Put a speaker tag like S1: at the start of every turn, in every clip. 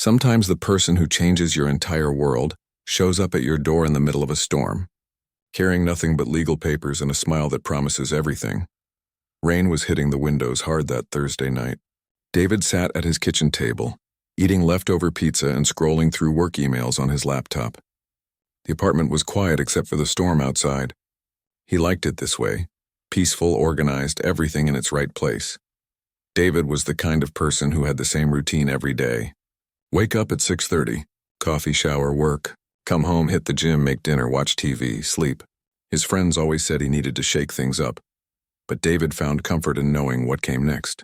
S1: Sometimes the person who changes your entire world shows up at your door in the middle of a storm, carrying nothing but legal papers and a smile that promises everything. Rain was hitting the windows hard that Thursday night. David sat at his kitchen table, eating leftover pizza and scrolling through work emails on his laptop. The apartment was quiet except for the storm outside. He liked it this way, peaceful, organized, everything in its right place. David was the kind of person who had the same routine every day. Wake up at 6:30, coffee, shower, work, come home, hit the gym, make dinner, watch TV, sleep. His friends always said he needed to shake things up, but David found comfort in knowing what came next.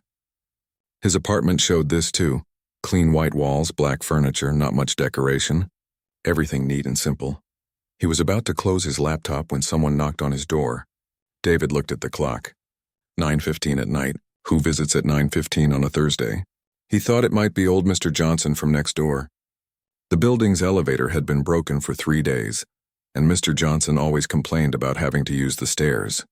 S1: His apartment showed this too. Clean white walls, black furniture, not much decoration. Everything neat and simple. He was about to close his laptop when someone knocked on his door. David looked at the clock. 9:15 at night. Who visits at 9:15 on a Thursday? He thought it might be old Mr. Johnson from next door. The building's elevator had been broken for 3 days, and Mr. Johnson always complained about having to use the stairs.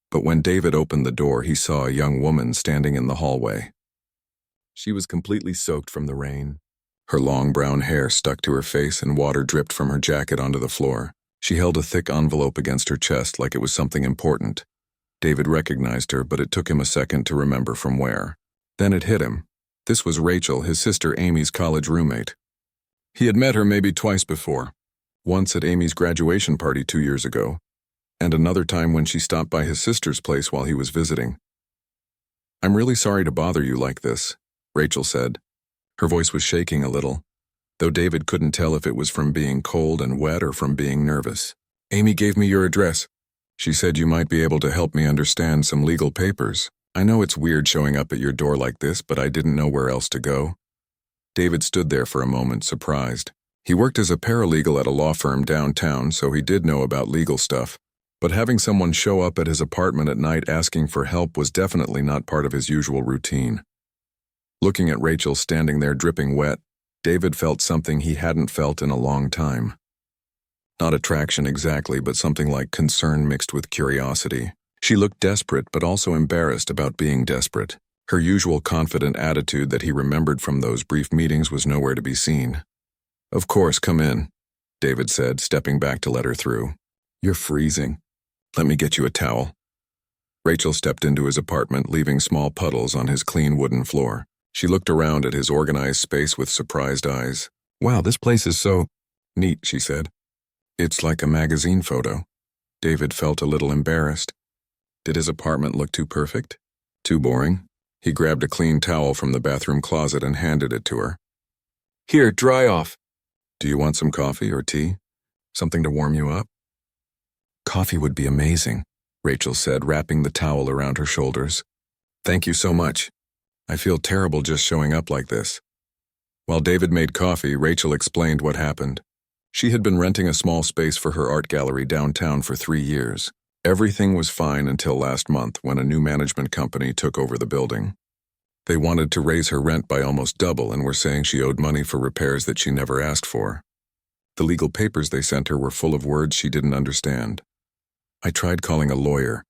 S1: But when David opened the door, he saw a young woman standing in the hallway. She was completely soaked from the rain. Her long brown hair stuck to her face and water dripped from her jacket onto the floor. She held a thick envelope against her chest like it was something important. David recognized her, but it took him a second to remember from where. Then it hit him. This was Rachel, his sister Amy's college roommate. He had met her maybe twice before. Once at Amy's graduation party 2 years ago, and another time when she stopped by his sister's place while he was visiting. "I'm really sorry to bother you like this," Rachel said. Her voice was shaking a little, though David couldn't tell if it was from being cold and wet or from being nervous. "Amy gave me your address. She said you might be able to help me understand some legal papers. I know it's weird showing up at your door like this, but I didn't know where else to go." David stood there for a moment, surprised. He worked as a paralegal at a law firm downtown, so he did know about legal stuff, but having someone show up at his apartment at night asking for help was definitely not part of his usual routine. Looking at Rachel standing there dripping wet, David felt something he hadn't felt in a long time. Not attraction exactly, but something like concern mixed with curiosity. She looked desperate, but also embarrassed about being desperate. Her usual confident attitude that he remembered from those brief meetings was nowhere to be seen. "Of course, come in," David said, stepping back to let her through. "You're freezing. Let me get you a towel." Rachel stepped into his apartment, leaving small puddles on his clean wooden floor. She looked around at his organized space with surprised eyes. "Wow, this place is so neat," she said. "It's like a magazine photo." David felt a little embarrassed. Did his apartment look too perfect? Too boring? He grabbed a clean towel from the bathroom closet and handed it to her. "Here, dry off." "Do you want some coffee or tea? Something to warm you up?" "Coffee would be amazing," Rachel said, wrapping the towel around her shoulders. "Thank you so much. I feel terrible just showing up like this." While David made coffee, Rachel explained what happened. She had been renting a small space for her art gallery downtown for 3 years. Everything was fine until last month when a new management company took over the building. They wanted to raise her rent by almost double and were saying she owed money for repairs that she never asked for. The legal papers they sent her were full of words she didn't understand. "I tried calling a lawyer,"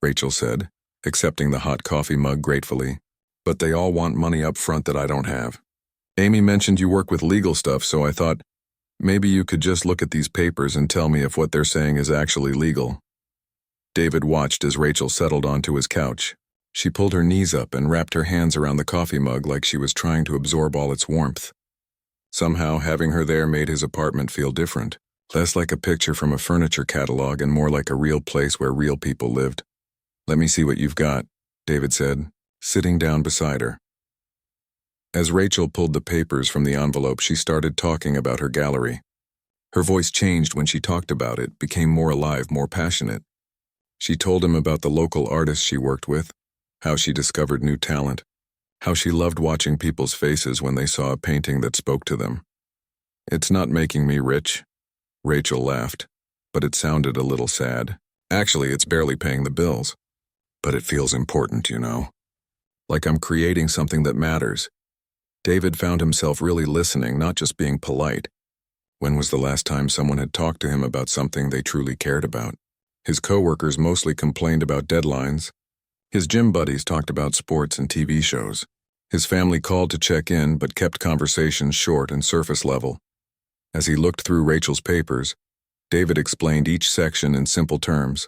S1: Rachel said, accepting the hot coffee mug gratefully. "But they all want money up front that I don't have. Amy mentioned you work with legal stuff, so I thought maybe you could just look at these papers and tell me if what they're saying is actually legal." David watched as Rachel settled onto his couch. She pulled her knees up and wrapped her hands around the coffee mug like she was trying to absorb all its warmth. Somehow, having her there made his apartment feel different, less like a picture from a furniture catalog and more like a real place where real people lived. "Let me see what you've got," David said, sitting down beside her. As Rachel pulled the papers from the envelope, she started talking about her gallery. Her voice changed when she talked about it, became more alive, more passionate. She told him about the local artists she worked with, how she discovered new talent, how she loved watching people's faces when they saw a painting that spoke to them. "It's not making me rich," Rachel laughed, but it sounded a little sad. "Actually, it's barely paying the bills. But it feels important, you know. Like I'm creating something that matters." David found himself really listening, not just being polite. When was the last time someone had talked to him about something they truly cared about? His coworkers mostly complained about deadlines. His gym buddies talked about sports and TV shows. His family called to check in but kept conversations short and surface level. As he looked through Rachel's papers, David explained each section in simple terms.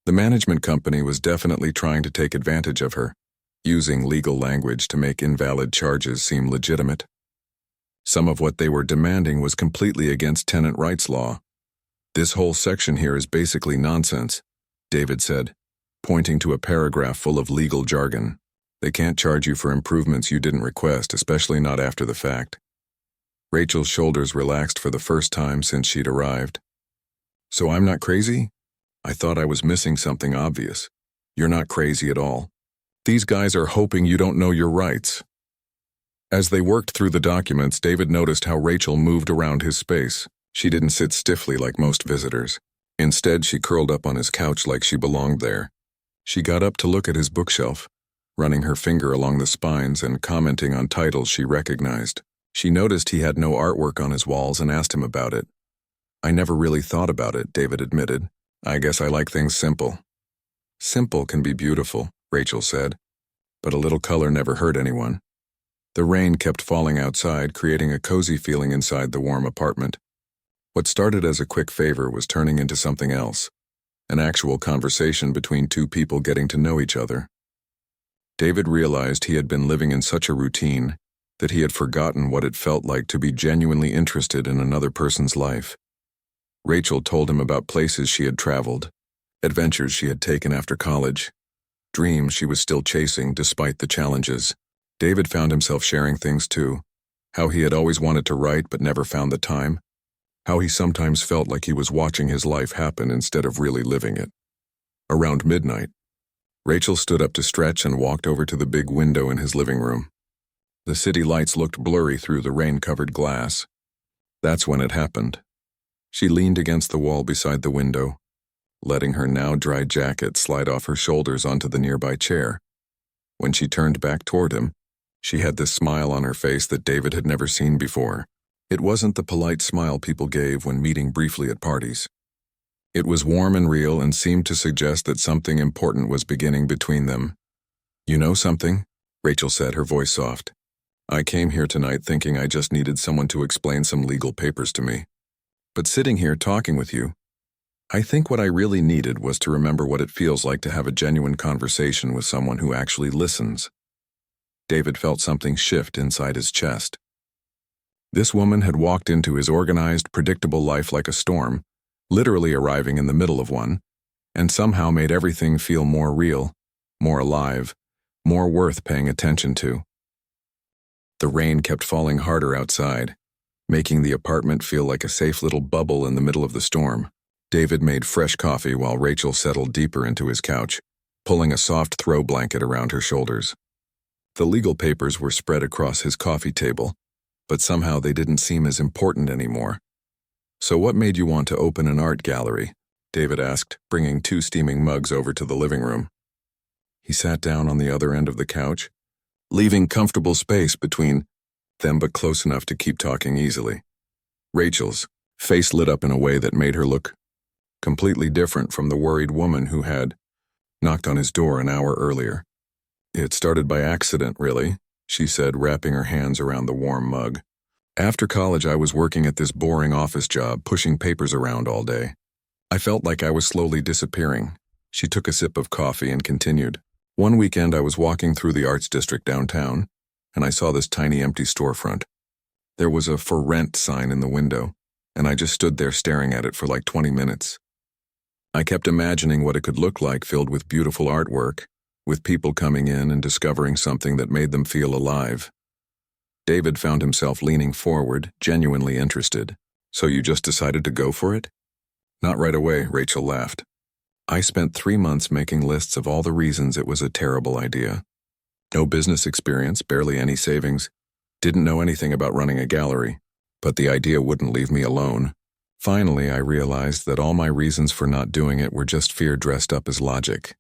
S1: The management company was definitely trying to take advantage of her, using legal language to make invalid charges seem legitimate. Some of what they were demanding was completely against tenant rights law. "This whole section here is basically nonsense," David said, pointing to a paragraph full of legal jargon. "They can't charge you for improvements you didn't request, especially not after the fact." Rachel's shoulders relaxed for the first time since she'd arrived. "So I'm not crazy? I thought I was missing something obvious." "You're not crazy at all. These guys are hoping you don't know your rights." As they worked through the documents, David noticed how Rachel moved around his space. She didn't sit stiffly like most visitors. Instead, she curled up on his couch like she belonged there. She got up to look at his bookshelf, running her finger along the spines and commenting on titles she recognized. She noticed he had no artwork on his walls and asked him about it. "I never really thought about it," David admitted. "I guess I like things simple." "Simple can be beautiful," Rachel said, "but a little color never hurt anyone." The rain kept falling outside, creating a cozy feeling inside the warm apartment. What started as a quick favor was turning into something else, an actual conversation between two people getting to know each other. David realized he had been living in such a routine that he had forgotten what it felt like to be genuinely interested in another person's life. Rachel told him about places she had traveled, adventures she had taken after college, dreams she was still chasing despite the challenges. David found himself sharing things too, how he had always wanted to write but never found the time, how he sometimes felt like he was watching his life happen instead of really living it. Around midnight, Rachel stood up to stretch and walked over to the big window in his living room. The city lights looked blurry through the rain-covered glass. That's when it happened. She leaned against the wall beside the window, letting her now-dry jacket slide off her shoulders onto the nearby chair. When she turned back toward him, she had this smile on her face that David had never seen before. It wasn't the polite smile people gave when meeting briefly at parties. It was warm and real and seemed to suggest that something important was beginning between them. "You know something?" Rachel said, her voice soft. "I came here tonight thinking I just needed someone to explain some legal papers to me. But sitting here talking with you, I think what I really needed was to remember what it feels like to have a genuine conversation with someone who actually listens." David felt something shift inside his chest. This woman had walked into his organized, predictable life like a storm, literally arriving in the middle of one, and somehow made everything feel more real, more alive, more worth paying attention to. The rain kept falling harder outside, making the apartment feel like a safe little bubble in the middle of the storm. David made fresh coffee while Rachel settled deeper into his couch, pulling a soft throw blanket around her shoulders. The legal papers were spread across his coffee table, but somehow they didn't seem as important anymore. "So what made you want to open an art gallery?" David asked, bringing 2 steaming mugs over to the living room. He sat down on the other end of the couch, leaving comfortable space between them but close enough to keep talking easily. Rachel's face lit up in a way that made her look completely different from the worried woman who had knocked on his door an hour earlier. "It started by accident, really," she said, wrapping her hands around the warm mug. "After college, I was working at this boring office job, pushing papers around all day. I felt like I was slowly disappearing." She took a sip of coffee and continued. "One weekend, I was walking through the arts district downtown, and I saw this tiny empty storefront. There was a "for rent" sign in the window, and I just stood there staring at it for like 20 minutes. I kept imagining what it could look like, filled with beautiful artwork, with people coming in and discovering something that made them feel alive." David found himself leaning forward, genuinely interested. "So you just decided to go for it?" "Not right away," Rachel laughed. "I spent 3 months making lists of all the reasons it was a terrible idea. No business experience, barely any savings, didn't know anything about running a gallery, but the idea wouldn't leave me alone. Finally, I realized that all my reasons for not doing it were just fear dressed up as logic."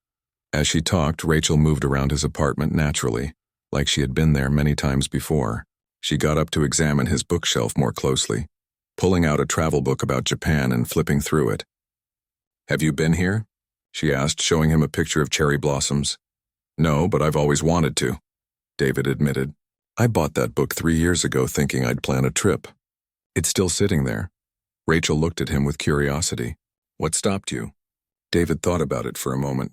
S1: As she talked, Rachel moved around his apartment naturally, like she had been there many times before. She got up to examine his bookshelf more closely, pulling out a travel book about Japan and flipping through it. "Have you been here?" she asked, showing him a picture of cherry blossoms. "No, but I've always wanted to." David admitted. I bought that book 3 years ago thinking I'd plan a trip. It's still sitting there. Rachel looked at him with curiosity. What stopped you? David thought about it for a moment.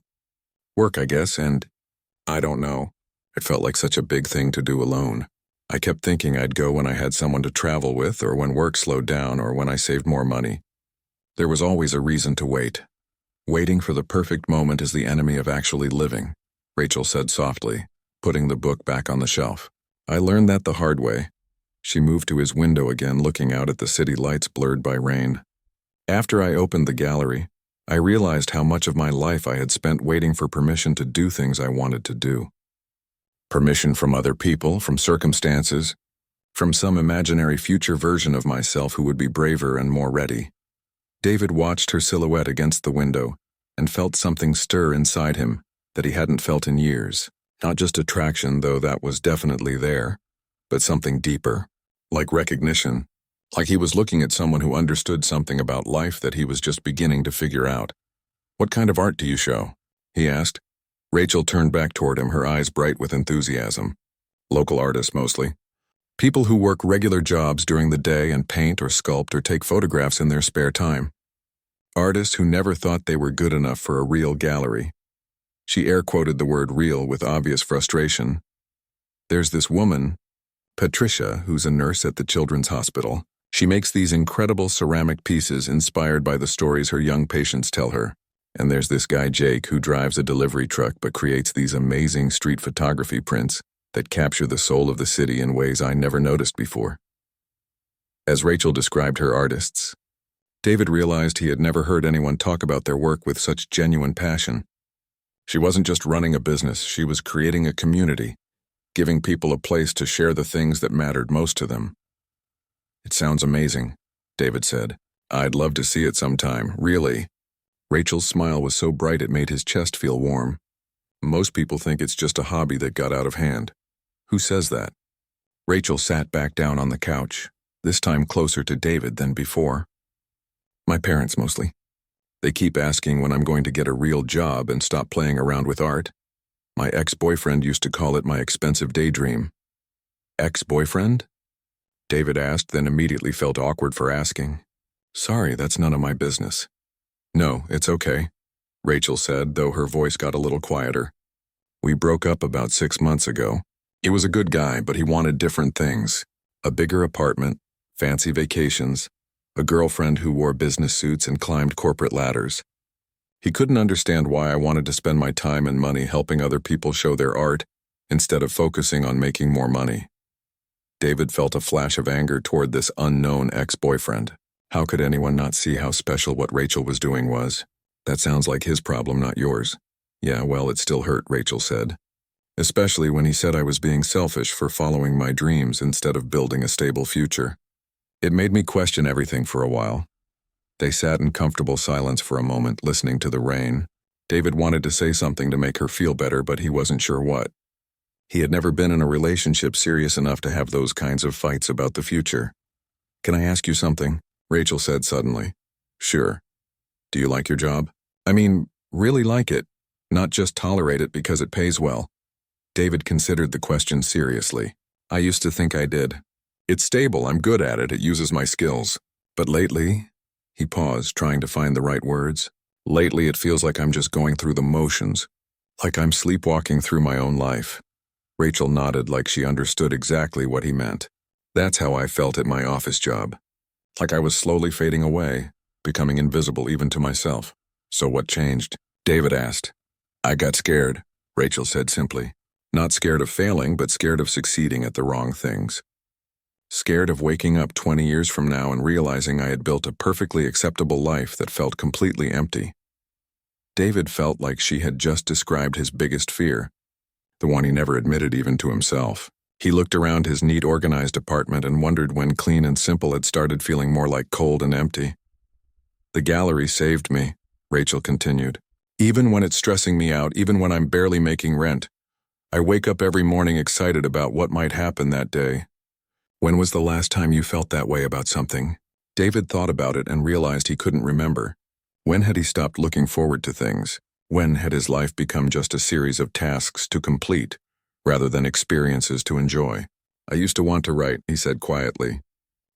S1: Work, I guess, and I don't know. It felt like such a big thing to do alone. I kept thinking I'd go when I had someone to travel with, or when work slowed down, or when I saved more money. There was always a reason to wait. Waiting for the perfect moment is the enemy of actually living, Rachel said softly, putting the book back on the shelf. I learned that the hard way. She moved to his window again, looking out at the city lights blurred by rain. After I opened the gallery, I realized how much of my life I had spent waiting for permission to do things I wanted to do. Permission from other people, from circumstances, from some imaginary future version of myself who would be braver and more ready. David watched her silhouette against the window and felt something stir inside him that he hadn't felt in years. Not just attraction, though that was definitely there, but something deeper, like recognition, like he was looking at someone who understood something about life that he was just beginning to figure out. What kind of art do you show? He asked. Rachel turned back toward him, her eyes bright with enthusiasm. Local artists, mostly. People who work regular jobs during the day and paint or sculpt or take photographs in their spare time. Artists who never thought they were good enough for a real gallery. She air-quoted the word real with obvious frustration. There's this woman, Patricia, who's a nurse at the children's hospital. She makes these incredible ceramic pieces inspired by the stories her young patients tell her. And there's this guy Jake who drives a delivery truck but creates these amazing street photography prints that capture the soul of the city in ways I never noticed before. As Rachel described her artists, David realized he had never heard anyone talk about their work with such genuine passion. She wasn't just running a business, she was creating a community, giving people a place to share the things that mattered most to them. It sounds amazing, David said. I'd love to see it sometime, really. Rachel's smile was so bright it made his chest feel warm. Most people think it's just a hobby that got out of hand. Who says that? Rachel sat back down on the couch, this time closer to David than before. My parents, mostly. They keep asking when I'm going to get a real job and stop playing around with art. My ex-boyfriend used to call it my expensive daydream. Ex-boyfriend? David asked, then immediately felt awkward for asking. Sorry, that's none of my business. No, it's okay, Rachel said, though her voice got a little quieter. We broke up about 6 months ago. He was a good guy, but he wanted different things. A bigger apartment, fancy vacations, a girlfriend who wore business suits and climbed corporate ladders. He couldn't understand why I wanted to spend my time and money helping other people show their art instead of focusing on making more money. David felt a flash of anger toward this unknown ex-boyfriend. How could anyone not see how special what Rachel was doing was? That sounds like his problem, not yours. Yeah, well, it still hurt, Rachel said. Especially when he said I was being selfish for following my dreams instead of building a stable future. It made me question everything for a while. They sat in comfortable silence for a moment, listening to the rain. David wanted to say something to make her feel better, but he wasn't sure what. He had never been in a relationship serious enough to have those kinds of fights about the future. Can I ask you something? Rachel said suddenly. Sure. Do you like your job? I mean, really like it, not just tolerate it because it pays well. David considered the question seriously. I used to think I did. It's stable, I'm good at it, it uses my skills. But lately, he paused, trying to find the right words. Lately it feels like I'm just going through the motions, like I'm sleepwalking through my own life. Rachel nodded like she understood exactly what he meant. That's how I felt at my office job. Like I was slowly fading away, becoming invisible even to myself. So what changed? David asked. I got scared, Rachel said simply. Not scared of failing, but scared of succeeding at the wrong things. Scared of waking up 20 years from now and realizing I had built a perfectly acceptable life that felt completely empty. David felt like she had just described his biggest fear, the one he never admitted even to himself. He looked around his neat, organized apartment and wondered when clean and simple had started feeling more like cold and empty. The gallery saved me, Rachel continued. Even when it's stressing me out, even when I'm barely making rent, I wake up every morning excited about what might happen that day. When was the last time you felt that way about something? David thought about it and realized he couldn't remember. When had he stopped looking forward to things? When had his life become just a series of tasks to complete, rather than experiences to enjoy. I used to want to write, he said quietly.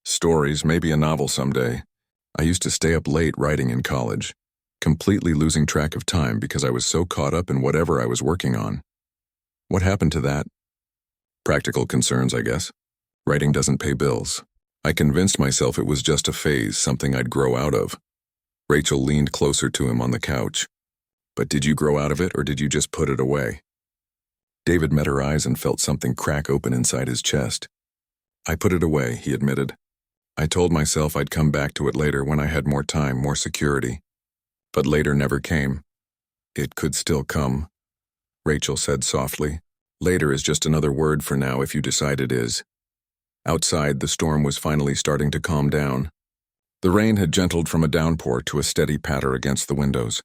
S1: Stories, maybe a novel someday. I used to stay up late writing in college, completely losing track of time because I was so caught up in whatever I was working on. What happened to that? Practical concerns, I guess. Writing doesn't pay bills. I convinced myself it was just a phase, something I'd grow out of. Rachel leaned closer to him on the couch. But did you grow out of it, or did you just put it away? David met her eyes and felt something crack open inside his chest. I put it away, he admitted. I told myself I'd come back to it later when I had more time, more security. But later never came. It could still come, Rachel said softly. Later is just another word for now if you decide it is. Outside, the storm was finally starting to calm down. The rain had gentled from a downpour to a steady patter against the windows.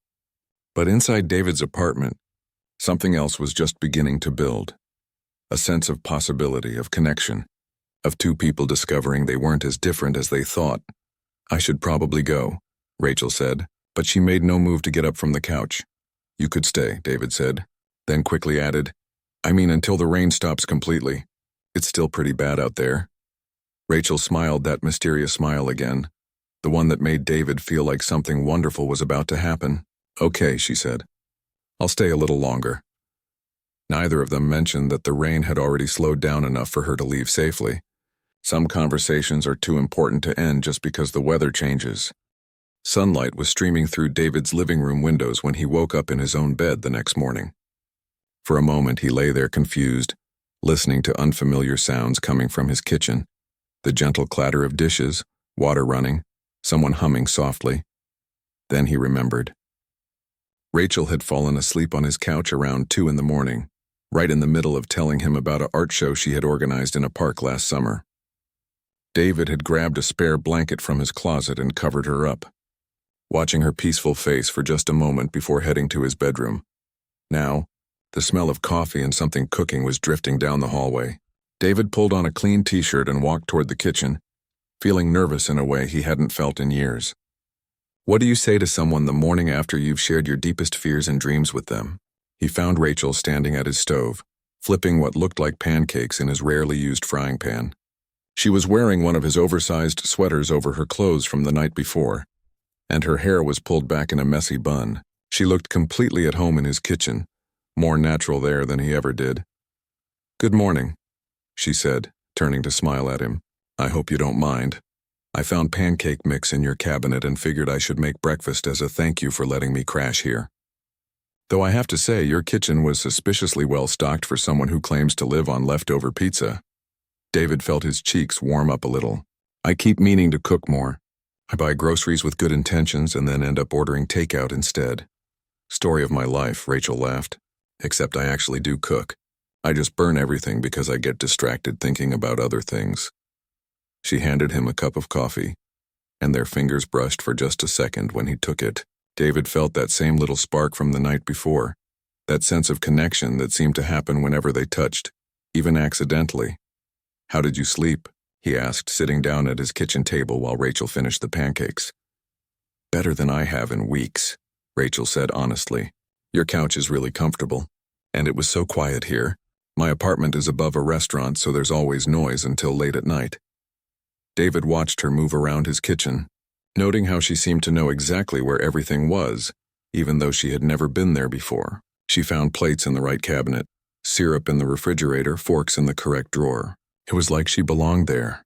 S1: But inside David's apartment, something else was just beginning to build. A sense of possibility, of connection, of two people discovering they weren't as different as they thought. I should probably go, Rachel said, but she made no move to get up from the couch. You could stay, David said, then quickly added, I mean until the rain stops completely. It's still pretty bad out there. Rachel smiled that mysterious smile again, the one that made David feel like something wonderful was about to happen. Okay, she said. I'll stay a little longer. Neither of them mentioned that the rain had already slowed down enough for her to leave safely. Some conversations are too important to end just because the weather changes. Sunlight was streaming through David's living room windows when he woke up in his own bed the next morning. For a moment he lay there confused, listening to unfamiliar sounds coming from his kitchen. The gentle clatter of dishes, water running, someone humming softly. Then he remembered. Rachel had fallen asleep on his couch around 2 a.m, right in the middle of telling him about an art show she had organized in a park last summer. David had grabbed a spare blanket from his closet and covered her up, watching her peaceful face for just a moment before heading to his bedroom. Now, the smell of coffee and something cooking was drifting down the hallway. David pulled on a clean t-shirt and walked toward the kitchen, feeling nervous in a way he hadn't felt in years. What do you say to someone the morning after you've shared your deepest fears and dreams with them? He found Rachel standing at his stove, flipping what looked like pancakes in his rarely used frying pan. She was wearing one of his oversized sweaters over her clothes from the night before, and her hair was pulled back in a messy bun. She looked completely at home in his kitchen, more natural there than he ever did. Good morning, she said, turning to smile at him. I hope you don't mind. I found pancake mix in your cabinet and figured I should make breakfast as a thank you for letting me crash here. Though I have to say, your kitchen was suspiciously well stocked for someone who claims to live on leftover pizza. David felt his cheeks warm up a little. I keep meaning to cook more. I buy groceries with good intentions and then end up ordering takeout instead. Story of my life, Rachel laughed. Except I actually do cook. I just burn everything because I get distracted thinking about other things. She handed him a cup of coffee, and their fingers brushed for just a second when he took it. David felt that same little spark from the night before, that sense of connection that seemed to happen whenever they touched, even accidentally. How did you sleep? He asked, sitting down at his kitchen table while Rachel finished the pancakes. Better than I have in weeks, Rachel said honestly. Your couch is really comfortable, and it was so quiet here. My apartment is above a restaurant, so there's always noise until late at night. David watched her move around his kitchen, noting how she seemed to know exactly where everything was, even though she had never been there before. She found plates in the right cabinet, syrup in the refrigerator, forks in the correct drawer. It was like she belonged there.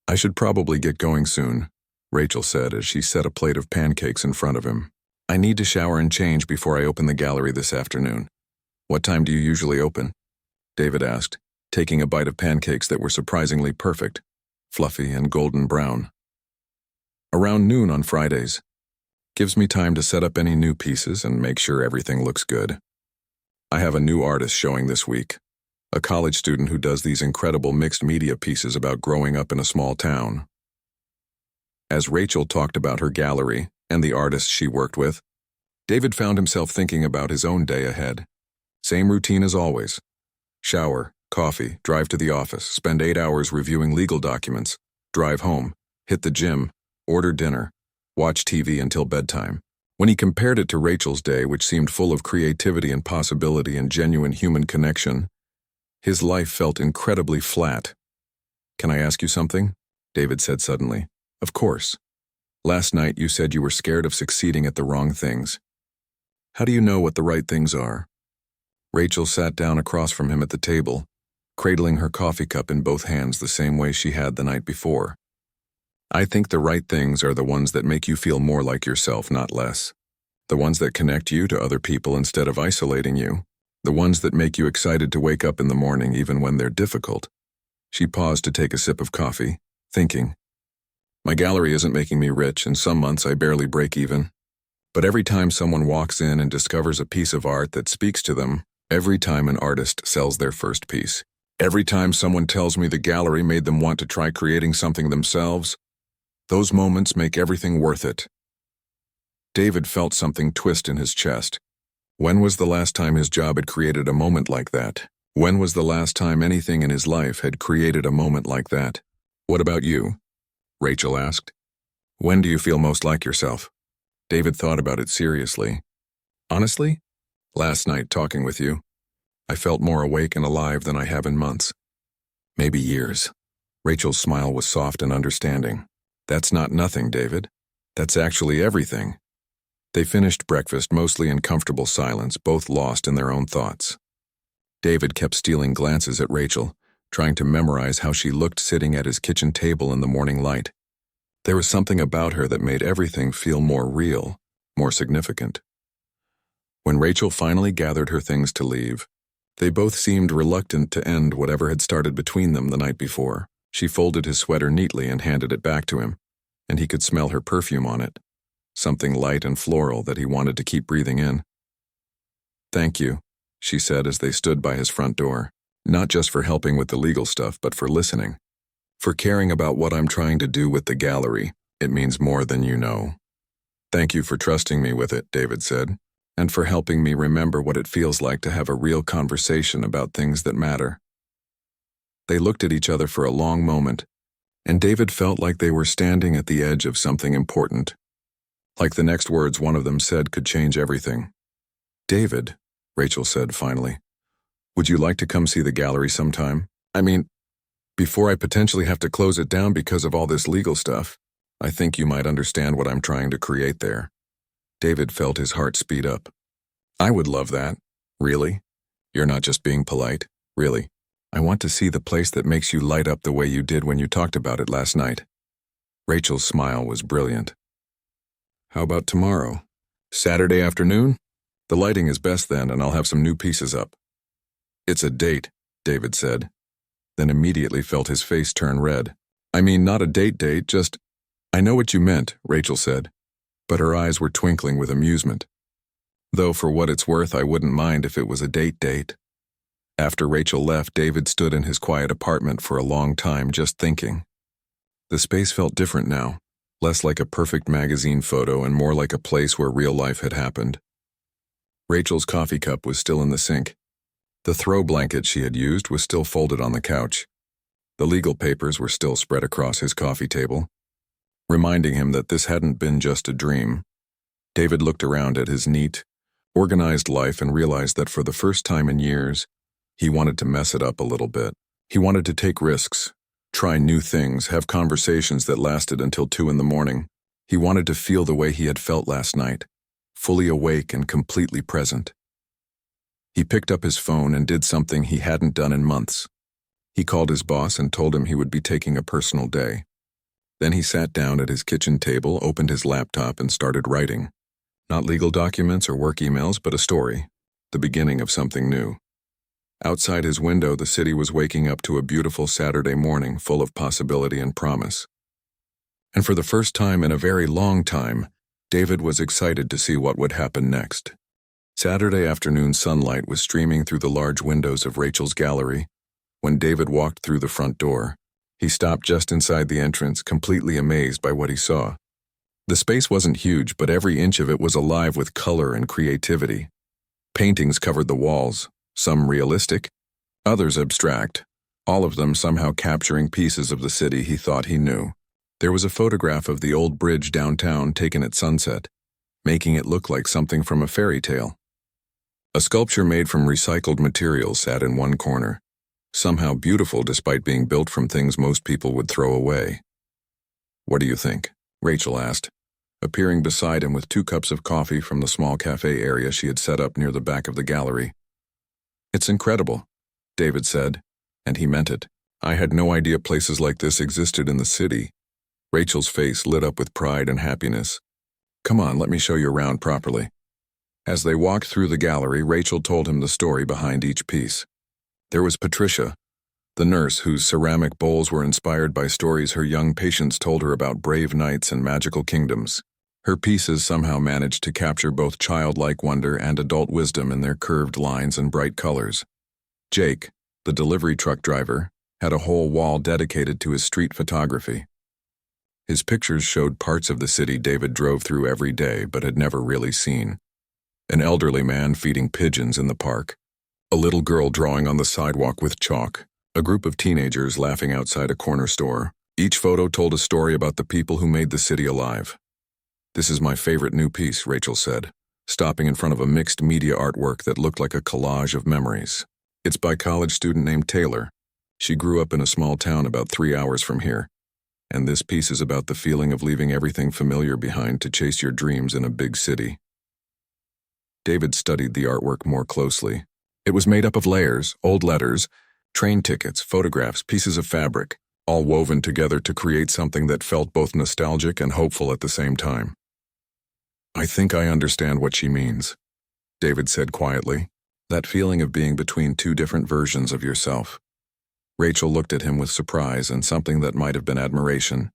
S1: I should probably get going soon, Rachel said as she set a plate of pancakes in front of him. I need to shower and change before I open the gallery this afternoon. What time do you usually open? David asked, taking a bite of pancakes that were surprisingly perfect, fluffy and golden brown. Around noon on Fridays. Gives me time to set up any new pieces and make sure everything looks good. I have a new artist showing this week, a college student who does these incredible mixed media pieces about growing up in a small town. As Rachel talked about her gallery and the artists she worked with, David found himself thinking about his own day ahead. Same routine as always. Shower, coffee, drive to the office, spend 8 hours reviewing legal documents, drive home, hit the gym, order dinner, watch TV until bedtime. When he compared it to Rachel's day, which seemed full of creativity and possibility and genuine human connection, His life felt incredibly flat. "Can I ask you something?" David said suddenly. "Of course. Last night you said you were scared of succeeding at the wrong things. How do you know what the right things are?" Rachel sat down across from him at the table, cradling her coffee cup in both hands the same way she had the night before. "I think the right things are the ones that make you feel more like yourself, not less. The ones that connect you to other people instead of isolating you. The ones that make you excited to wake up in the morning even when they're difficult." She paused to take a sip of coffee, thinking, "My gallery isn't making me rich, and some months I barely break even. But every time someone walks in and discovers a piece of art that speaks to them, every time an artist sells their first piece, every time someone tells me the gallery made them want to try creating something themselves, those moments make everything worth it." David felt something twist in his chest. When was the last time his job had created a moment like that? When was the last time anything in his life had created a moment like that? "What about you?" Rachel asked. "When do you feel most like yourself?" David thought about it seriously. "Honestly, last night talking with you, I felt more awake and alive than I have in months. Maybe years." Rachel's smile was soft and understanding. "That's not nothing, David. That's actually everything." They finished breakfast mostly in comfortable silence, both lost in their own thoughts. David kept stealing glances at Rachel, trying to memorize how she looked sitting at his kitchen table in the morning light. There was something about her that made everything feel more real, more significant. When Rachel finally gathered her things to leave, they both seemed reluctant to end whatever had started between them the night before. She folded his sweater neatly and handed it back to him, and he could smell her perfume on it, something light and floral that he wanted to keep breathing in. "Thank you," she said as they stood by his front door. "Not just for helping with the legal stuff, but for listening. For caring about what I'm trying to do with the gallery. It means more than you know." "Thank you for trusting me with it," David said, "and for helping me remember what it feels like to have a real conversation about things that matter." They looked at each other for a long moment, and David felt like they were standing at the edge of something important. Like the next words one of them said could change everything. "David," Rachel said finally, "would you like to come see the gallery sometime? I mean, before I potentially have to close it down because of all this legal stuff. I think you might understand what I'm trying to create there." David felt his heart speed up. "I would love that. Really? You're not just being polite. Really. I want to see the place that makes you light up the way you did when you talked about it last night." Rachel's smile was brilliant. "How about tomorrow? Saturday afternoon? The lighting is best then, and I'll have some new pieces up." "It's a date," David said, then immediately felt his face turn red. "I mean, not a date, just—" "I know what you meant," Rachel said, but her eyes were twinkling with amusement. "Though for what it's worth, I wouldn't mind if it was a date." After Rachel left, David stood in his quiet apartment for a long time just thinking. The space felt different now, less like a perfect magazine photo and more like a place where real life had happened. Rachel's coffee cup was still in the sink. The throw blanket she had used was still folded on the couch. The legal papers were still spread across his coffee table, reminding him that this hadn't been just a dream. David looked around at his neat, organized life and realized that for the first time in years, he wanted to mess it up a little bit. He wanted to take risks, try new things, have conversations that lasted until 2 in the morning. He wanted to feel the way he had felt last night, fully awake and completely present. He picked up his phone and did something he hadn't done in months. He called his boss and told him he would be taking a personal day. Then he sat down at his kitchen table, opened his laptop, and started writing. Not legal documents or work emails, but a story, the beginning of something new. Outside his window, the city was waking up to a beautiful Saturday morning full of possibility and promise. And for the first time in a very long time, David was excited to see what would happen next. Saturday afternoon sunlight was streaming through the large windows of Rachel's gallery. When David walked through the front door, he stopped just inside the entrance, completely amazed by what he saw. The space wasn't huge, but every inch of it was alive with color and creativity. Paintings covered the walls, some realistic, others abstract, all of them somehow capturing pieces of the city he thought he knew. There was a photograph of the old bridge downtown taken at sunset, making it look like something from a fairy tale. A sculpture made from recycled materials sat in one corner, somehow beautiful despite being built from things most people would throw away. "What do you think?" Rachel asked, appearing beside him with 2 cups of coffee from the small cafe area she had set up near the back of the gallery. "It's incredible," David said, and he meant it. "I had no idea places like this existed in the city." Rachel's face lit up with pride and happiness. "Come on, let me show you around properly." As they walked through the gallery, Rachel told him the story behind each piece. There was Patricia, the nurse whose ceramic bowls were inspired by stories her young patients told her about brave knights and magical kingdoms. Her pieces somehow managed to capture both childlike wonder and adult wisdom in their curved lines and bright colors. Jake, the delivery truck driver, had a whole wall dedicated to his street photography. His pictures showed parts of the city David drove through every day but had never really seen. An elderly man feeding pigeons in the park, a little girl drawing on the sidewalk with chalk, a group of teenagers laughing outside a corner store. Each photo told a story about the people who made the city alive. "This is my favorite new piece," Rachel said, stopping in front of a mixed media artwork that looked like a collage of memories. "It's by a college student named Taylor. She grew up in a small town about 3 hours from here. And this piece is about the feeling of leaving everything familiar behind to chase your dreams in a big city." David studied the artwork more closely. It was made up of layers, old letters, train tickets, photographs, pieces of fabric, all woven together to create something that felt both nostalgic and hopeful at the same time. "I think I understand what she means," David said quietly. "That feeling of being between 2 different versions of yourself." Rachel looked at him with surprise and something that might have been admiration.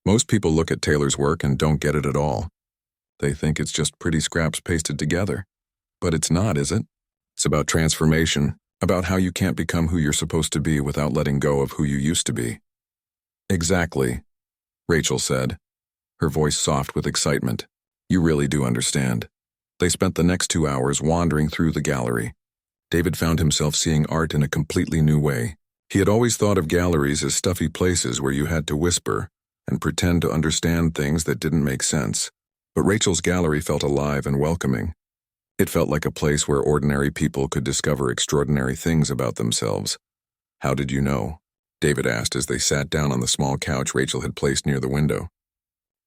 S1: Most people look at Taylor's work and don't get it at all. They think it's just pretty scraps pasted together. But it's not, is it? It's about transformation, about how you can't become who you're supposed to be without letting go of who you used to be. "Exactly," Rachel said, her voice soft with excitement. "You really do understand." They spent the next 2 hours wandering through the gallery. David found himself seeing art in a completely new way. He had always thought of galleries as stuffy places where you had to whisper and pretend to understand things that didn't make sense. But Rachel's gallery felt alive and welcoming. It felt like a place where ordinary people could discover extraordinary things about themselves. "How did you know?" David asked as they sat down on the small couch Rachel had placed near the window.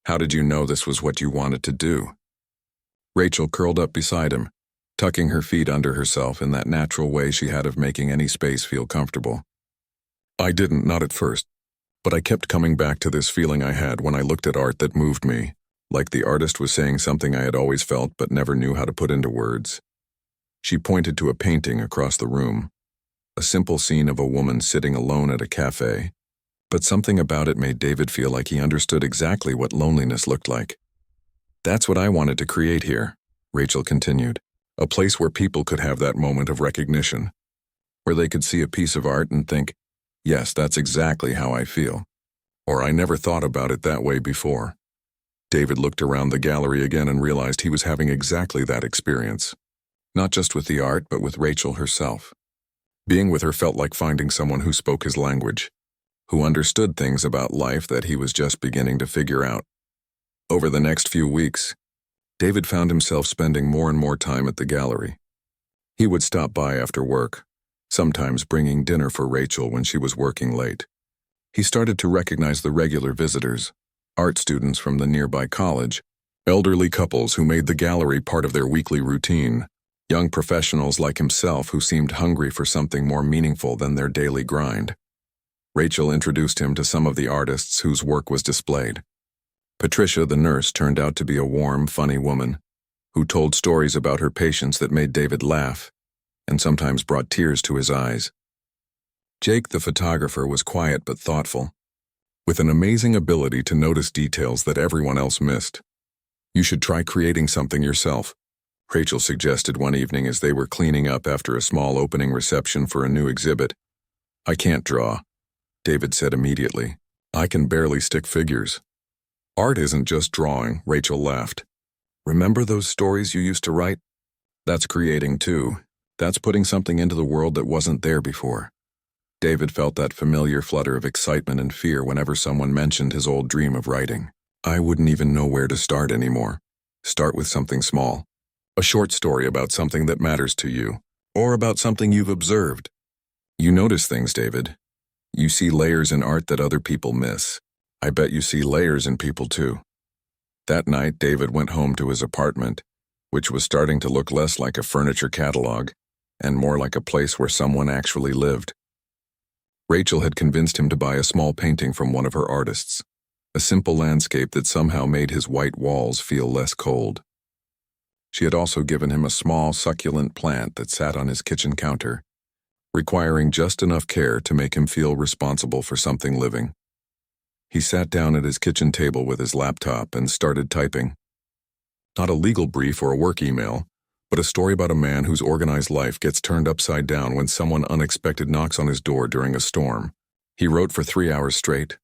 S1: "How did you know this was what you wanted to do?" Rachel curled up beside him, tucking her feet under herself in that natural way she had of making any space feel comfortable. "I didn't, not at first. But I kept coming back to this feeling I had when I looked at art that moved me. Like the artist was saying something I had always felt but never knew how to put into words." She pointed to a painting across the room, a simple scene of a woman sitting alone at a cafe. But something about it made David feel like he understood exactly what loneliness looked like. "That's what I wanted to create here," Rachel continued. "A place where people could have that moment of recognition, where they could see a piece of art and think, yes, that's exactly how I feel. Or I never thought about it that way before." David looked around the gallery again and realized he was having exactly that experience. Not just with the art, but with Rachel herself. Being with her felt like finding someone who spoke his language, who understood things about life that he was just beginning to figure out. Over the next few weeks, David found himself spending more and more time at the gallery. He would stop by after work, sometimes bringing dinner for Rachel when she was working late. He started to recognize the regular visitors, art students from the nearby college, elderly couples who made the gallery part of their weekly routine, young professionals like himself who seemed hungry for something more meaningful than their daily grind. Rachel introduced him to some of the artists whose work was displayed. Patricia, the nurse, turned out to be a warm, funny woman who told stories about her patients that made David laugh and sometimes brought tears to his eyes. Jake, the photographer, was quiet but thoughtful, with an amazing ability to notice details that everyone else missed. "You should try creating something yourself," Rachel suggested one evening as they were cleaning up after a small opening reception for a new exhibit. "I can't draw," David said immediately. "I can barely stick figures." "Art isn't just drawing," Rachel laughed. "Remember those stories you used to write? That's creating too. That's putting something into the world that wasn't there before." David felt that familiar flutter of excitement and fear whenever someone mentioned his old dream of writing. "I wouldn't even know where to start anymore. Start with something small. A short story about something that matters to you, or about something you've observed. You notice things, David. You see layers in art that other people miss. I bet you see layers in people too. That night, David went home to his apartment, which was starting to look less like a furniture catalog and more like a place where someone actually lived. Rachel had convinced him to buy a small painting from one of her artists, a simple landscape that somehow made his white walls feel less cold. She had also given him a small, succulent plant that sat on his kitchen counter, requiring just enough care to make him feel responsible for something living. He sat down at his kitchen table with his laptop and started typing. Not a legal brief or a work email, but a story about a man whose organized life gets turned upside down when someone unexpected knocks on his door during a storm. He wrote for 3 hours straight,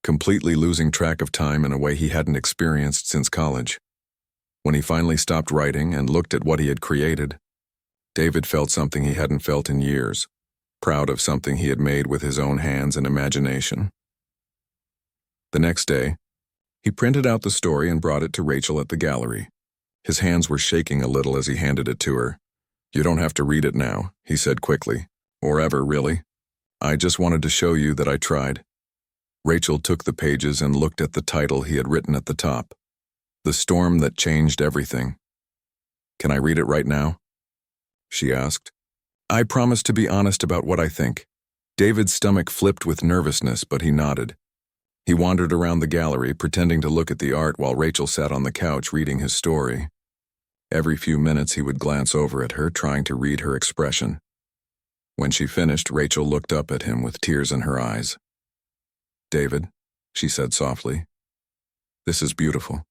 S1: completely losing track of time in a way he hadn't experienced since college. When he finally stopped writing and looked at what he had created, David felt something he hadn't felt in years, proud of something he had made with his own hands and imagination. The next day, he printed out the story and brought it to Rachel at the gallery. His hands were shaking a little as he handed it to her. "You don't have to read it now," he said quickly. "Or ever, really. I just wanted to show you that I tried." Rachel took the pages and looked at the title he had written at the top. "The Storm That Changed Everything." "Can I read it right now?" she asked. "I promise to be honest about what I think." David's stomach flipped with nervousness, but he nodded. He wandered around the gallery, pretending to look at the art while Rachel sat on the couch reading his story. Every few minutes he would glance over at her, trying to read her expression. When she finished, Rachel looked up at him with tears in her eyes. "David," she said softly, "this is beautiful.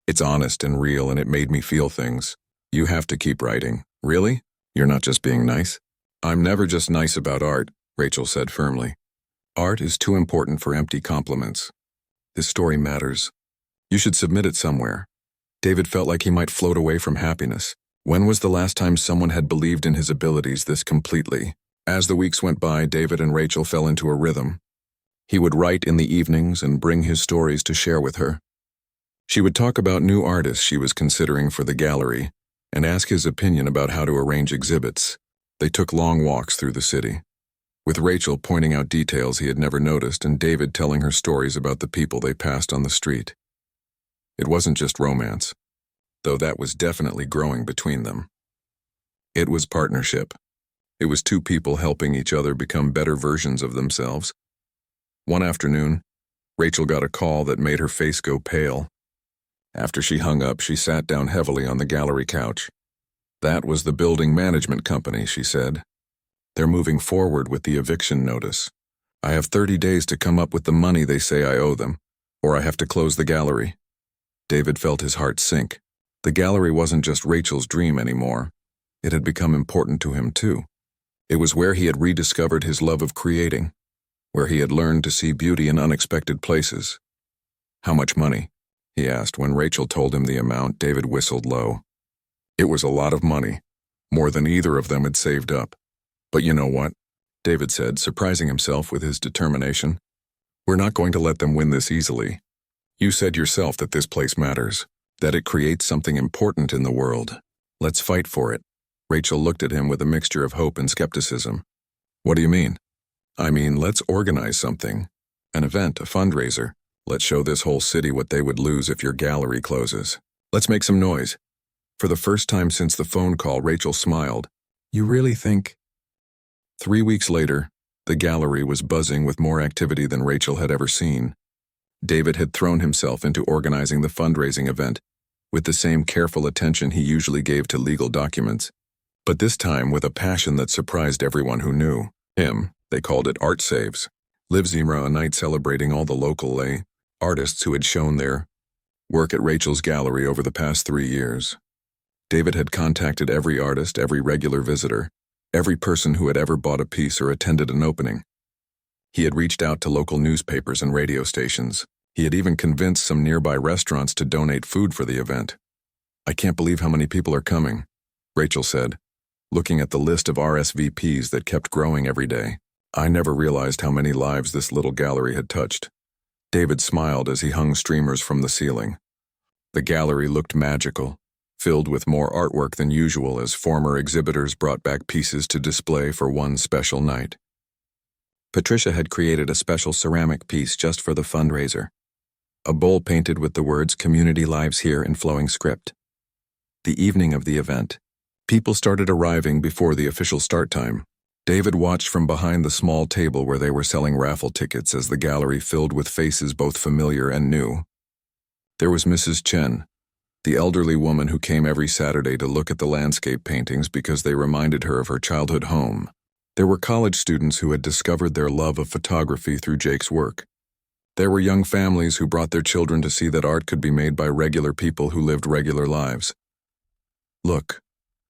S1: It's honest and real, and it made me feel things. You have to keep writing." "Really? You're not just being nice?" "I'm never just nice about art," Rachel said firmly. "Art is too important for empty compliments. This story matters. You should submit it somewhere." David felt like he might float away from happiness. When was the last time someone had believed in his abilities this completely? As the weeks went by, David and Rachel fell into a rhythm. He would write in the evenings and bring his stories to share with her. She would talk about new artists she was considering for the gallery and ask his opinion about how to arrange exhibits. They took long walks through the city, with Rachel pointing out details he had never noticed and David telling her stories about the people they passed on the street. It wasn't just romance, though that was definitely growing between them. It was partnership. It was two people helping each other become better versions of themselves. One afternoon, Rachel got a call that made her face go pale. After she hung up, she sat down heavily on the gallery couch. "That was the building management company," she said. "They're moving forward with the eviction notice. I have 30 days to come up with the money they say I owe them, or I have to close the gallery." David felt his heart sink. The gallery wasn't just Rachel's dream anymore. It had become important to him too. It was where he had rediscovered his love of creating, where he had learned to see beauty in unexpected places. "How much money?" he asked. When Rachel told him the amount, David whistled low. It was a lot of money, more than either of them had saved up. "But you know what?" David said, surprising himself with his determination. "We're not going to let them win this easily. You said yourself that this place matters, that it creates something important in the world. Let's fight for it." Rachel looked at him with a mixture of hope and skepticism. "What do you mean?" "I mean, let's organize something. An event, a fundraiser. Let's show this whole city what they would lose if your gallery closes. Let's make some noise." For the first time since the phone call, Rachel smiled. "You really think?" 3 weeks later, the gallery was buzzing with more activity than Rachel had ever seen. David had thrown himself into organizing the fundraising event, with the same careful attention he usually gave to legal documents, but this time with a passion that surprised everyone who knew him. They called it Art Saves. Live Zimra, a night celebrating all the local artists who had shown their work at Rachel's gallery over the past 3 years. David had contacted every artist, every regular visitor, every person who had ever bought a piece or attended an opening. He had reached out to local newspapers and radio stations. He had even convinced some nearby restaurants to donate food for the event. "I can't believe how many people are coming," Rachel said, looking at the list of RSVPs that kept growing every day. "I never realized how many lives this little gallery had touched." David smiled as he hung streamers from the ceiling. The gallery looked magical, filled with more artwork than usual as former exhibitors brought back pieces to display for one special night. Patricia had created a special ceramic piece just for the fundraiser, a bowl painted with the words "Community Lives Here" in flowing script. The evening of the event, people started arriving before the official start time. David watched from behind the small table where they were selling raffle tickets as the gallery filled with faces both familiar and new. There was Mrs. Chen, the elderly woman who came every Saturday to look at the landscape paintings because they reminded her of her childhood home. There were college students who had discovered their love of photography through Jake's work. There were young families who brought their children to see that art could be made by regular people who lived regular lives. "Look,"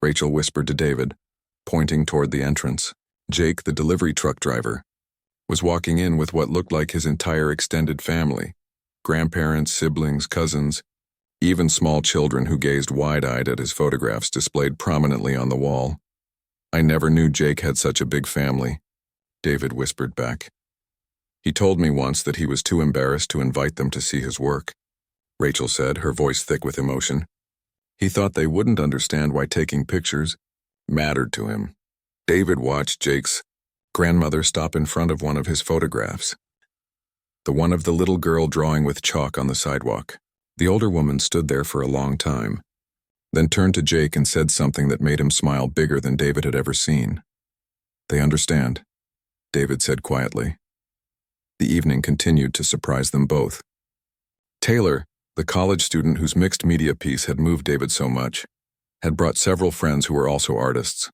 S1: Rachel whispered to David, pointing toward the entrance. Jake, the delivery truck driver, was walking in with what looked like his entire extended family: grandparents, siblings, cousins, even small children who gazed wide-eyed at his photographs displayed prominently on the wall. "I never knew Jake had such a big family," David whispered back. "He told me once that he was too embarrassed to invite them to see his work," Rachel said, her voice thick with emotion. "He thought they wouldn't understand why taking pictures mattered to him." David watched Jake's grandmother stop in front of one of his photographs, the one of the little girl drawing with chalk on the sidewalk. The older woman stood there for a long time, then turned to Jake and said something that made him smile bigger than David had ever seen. "They understand," David said quietly. The evening continued to surprise them both. Taylor, the college student whose mixed media piece had moved David so much, had brought several friends who were also artists.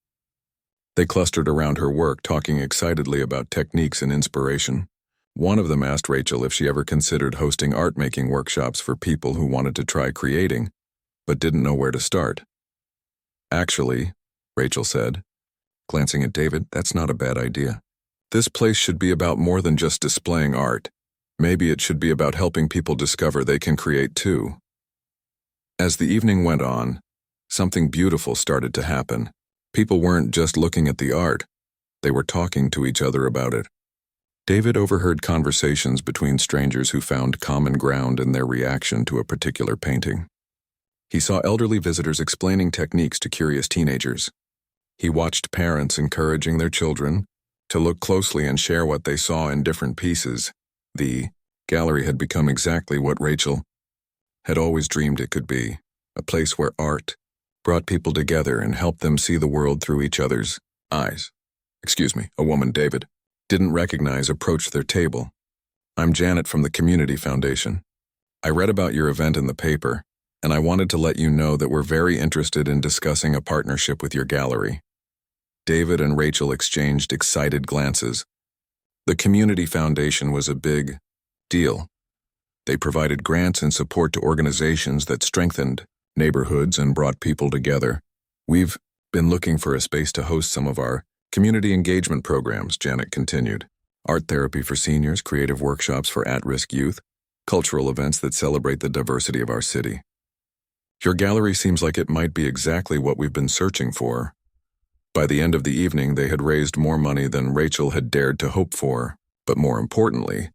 S1: They clustered around her work, talking excitedly about techniques and inspiration. One of them asked Rachel if she ever considered hosting art-making workshops for people who wanted to try creating, but didn't know where to start. "Actually," Rachel said, glancing at David, "that's not a bad idea. This place should be about more than just displaying art. Maybe it should be about helping people discover they can create too." As the evening went on, something beautiful started to happen. People weren't just looking at the art, they were talking to each other about it. David overheard conversations between strangers who found common ground in their reaction to a particular painting. He saw elderly visitors explaining techniques to curious teenagers. He watched parents encouraging their children to look closely and share what they saw in different pieces. The gallery had become exactly what Rachel had always dreamed it could be, a place where art brought people together and helped them see the world through each other's eyes. A woman David didn't recognize approached their table. "I'm Janet from the Community Foundation. I read about your event in the paper, and I wanted to let you know that we're very interested in discussing a partnership with your gallery." David and Rachel exchanged excited glances. The Community Foundation was a big deal. They provided grants and support to organizations that strengthened neighborhoods and brought people together. "We've been looking for a space to host some of our community engagement programs," Janet continued. "Art therapy for seniors, creative workshops for at-risk youth, cultural events that celebrate the diversity of our city. Your gallery seems like it might be exactly what we've been searching for." By the end of the evening, they had raised more money than Rachel had dared to hope for, but more importantly,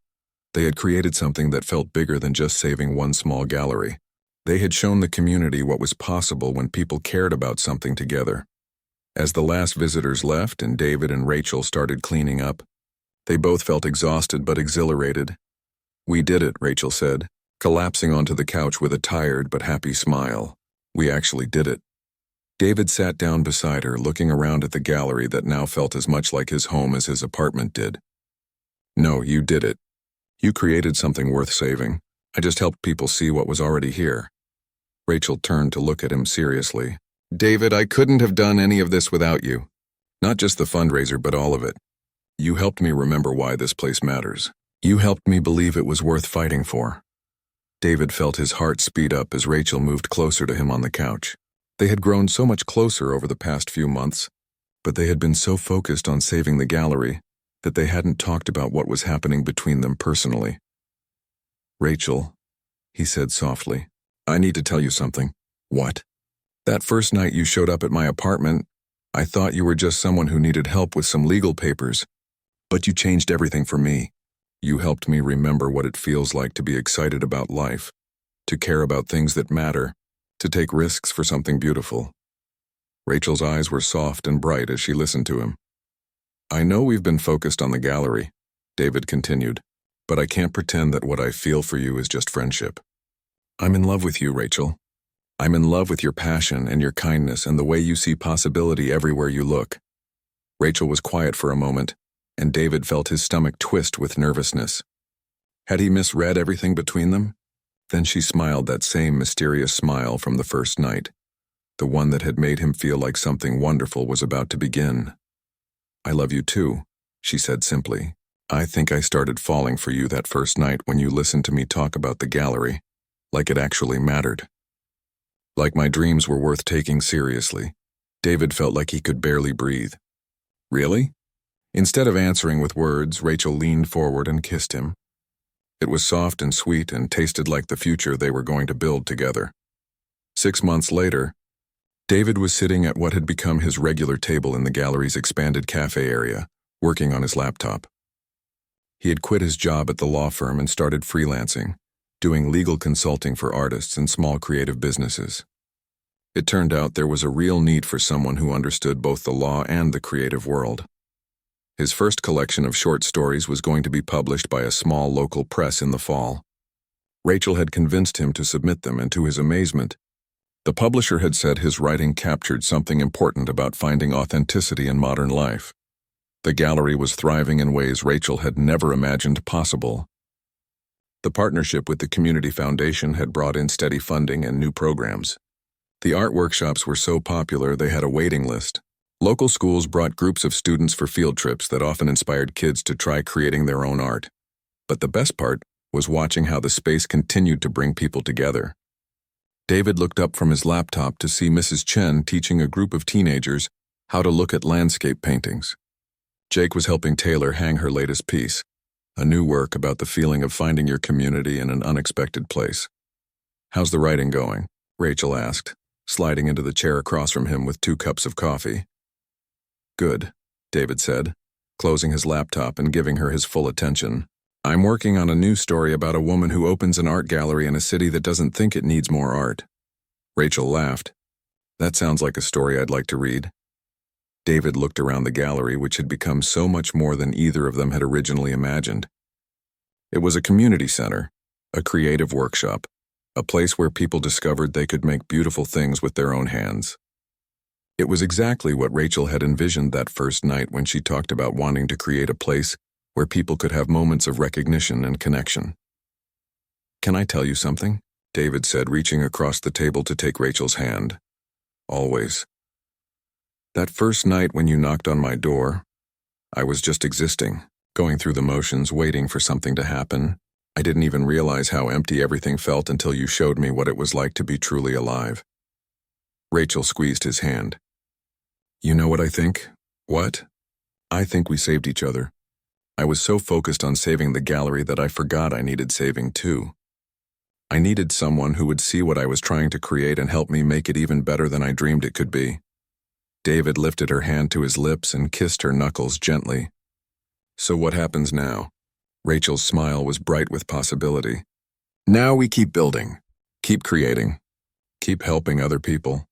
S1: they had created something that felt bigger than just saving one small gallery. They had shown the community what was possible when people cared about something together. As the last visitors left and David and Rachel started cleaning up, they both felt exhausted but exhilarated. "We did it," Rachel said, collapsing onto the couch with a tired but happy smile. "We actually did it." David sat down beside her, looking around at the gallery that now felt as much like his home as his apartment did. "No, you did it. You created something worth saving. I just helped people see what was already here." Rachel turned to look at him seriously. "David, I couldn't have done any of this without you. Not just the fundraiser, but all of it. You helped me remember why this place matters. You helped me believe it was worth fighting for." David felt his heart speed up as Rachel moved closer to him on the couch. They had grown so much closer over the past few months, but they had been so focused on saving the gallery that they hadn't talked about what was happening between them personally. "Rachel," he said softly, "I need to tell you something." "What?" "That first night you showed up at my apartment, I thought you were just someone who needed help with some legal papers. But you changed everything for me. You helped me remember what it feels like to be excited about life, to care about things that matter, to take risks for something beautiful. Rachel's eyes were soft and bright as she listened to him. I know we've been focused on the gallery, David continued, but I can't pretend that what I feel for you is just friendship. I'm in love with you, Rachel. I'm in love with your passion and your kindness and the way you see possibility everywhere you look. Rachel was quiet for a moment, and David felt his stomach twist with nervousness. Had he misread everything between them? Then she smiled that same mysterious smile from the first night, the one that had made him feel like something wonderful was about to begin. I love you too, she said simply. I think I started falling for you that first night when you listened to me talk about the gallery, like it actually mattered. Like my dreams were worth taking seriously. David felt like he could barely breathe. Really? Instead of answering with words, Rachel leaned forward and kissed him. It was soft and sweet and tasted like the future they were going to build together. 6 months later, David was sitting at what had become his regular table in the gallery's expanded cafe area, working on his laptop. He had quit his job at the law firm and started freelancing, doing legal consulting for artists and small creative businesses. It turned out there was a real need for someone who understood both the law and the creative world. His first collection of short stories was going to be published by a small local press in the fall. Rachel had convinced him to submit them, and to his amazement, the publisher had said his writing captured something important about finding authenticity in modern life. The gallery was thriving in ways Rachel had never imagined possible. The partnership with the Community Foundation had brought in steady funding and new programs. The art workshops were so popular they had a waiting list. Local schools brought groups of students for field trips that often inspired kids to try creating their own art. But the best part was watching how the space continued to bring people together. David looked up from his laptop to see Mrs. Chen teaching a group of teenagers how to look at landscape paintings. Jake was helping Taylor hang her latest piece, a new work about the feeling of finding your community in an unexpected place. How's the writing going? Rachel asked, sliding into the chair across from him with 2 cups of coffee. Good, David said, closing his laptop and giving her his full attention. I'm working on a new story about a woman who opens an art gallery in a city that doesn't think it needs more art. Rachel laughed. That sounds like a story I'd like to read. David looked around the gallery, which had become so much more than either of them had originally imagined. It was a community center, a creative workshop, a place where people discovered they could make beautiful things with their own hands. It was exactly what Rachel had envisioned that first night when she talked about wanting to create a place where people could have moments of recognition and connection. Can I tell you something? David said, reaching across the table to take Rachel's hand. Always. That first night when you knocked on my door, I was just existing, going through the motions, waiting for something to happen. I didn't even realize how empty everything felt until you showed me what it was like to be truly alive. Rachel squeezed his hand. You know what I think? What? I think we saved each other. I was so focused on saving the gallery that I forgot I needed saving too. I needed someone who would see what I was trying to create and help me make it even better than I dreamed it could be. David lifted her hand to his lips and kissed her knuckles gently. So what happens now? Rachel's smile was bright with possibility. Now we keep building, keep creating, keep helping other people.